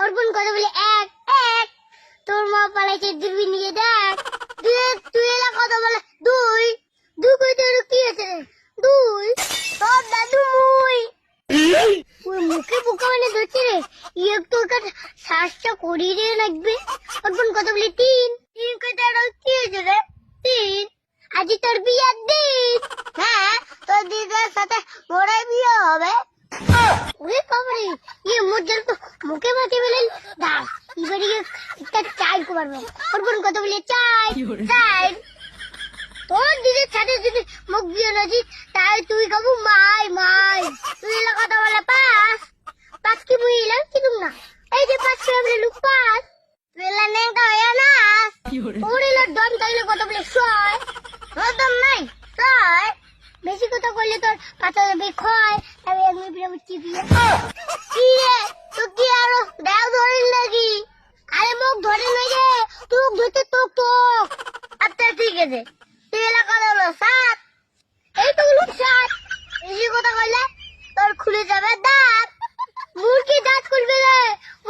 অর্পণ কথা বলে এক এক। তোর মা পালাইছে দূরবীন নিয়ে দেখ। তুই এলা কথা বলে দুই দুই কইতে কি হয়েছে রে? দুই তোর দাদু মুই ওই মুখে বোকা মানে ধরছে রে। ইয়ে তোর কাছে শ্বাসটা করিয়ে রে লাগবে। অর্পণ কথা বলে তিন তিন কইতে কি হয়েছে রে? তিন আজ তোর বিয়ের দিন। হ্যাঁ তোর দিদির সাথে মোরে বিয়ে হবে। ওরে বাবারে ইয়ে মোর তো মুখে মাকে বলে দাঁড় এবারে একটা চাই করবো। অর্পণ কথা বলে চাই চাই তোর দিদির সাথে যদি মুখ বিয়ে নাছি তাই তুই খাবো মাই মাই। তুই এলা কথা বলে পাস পাস কি মুই এলাম কি তুমি না এই যে পাস করে বলে লুক পাস তুই এলা নেংটা হয়ে না ওর এলা দম তাইলে কথা বলে ছয় তোর দম নাই ছয় বেশি কথা বললে তোর পাতা যাবে ক্ষয়। আমি এক মিনিট বিরাম চিপিয়ে কি রে তুই কি আরো দেও ধরিল নাকি? আরে মুখ ধরে নই রে তুই ধরতে তোক তোক। আচ্ছা ঠিক আছে তুই এলা কথা বলো সাত এই তো লোক সাত বেশি কথা কইলে তোর খুলে যাবে দাঁত। মুরগি দাঁত খুলবে রে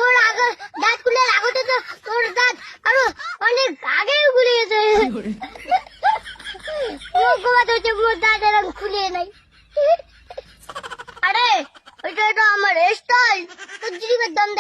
ওর আগে দাঁত খুলে আগতে তো তোর দাঁত আরো অনেক আগেই খুলে গেছে। মুখ ঘুমাতে হচ্ছে মোর দাঁত এরকম খুলে নাই। আরে ওইটা তো আমার স্টাইল তোর জিরিবের দাম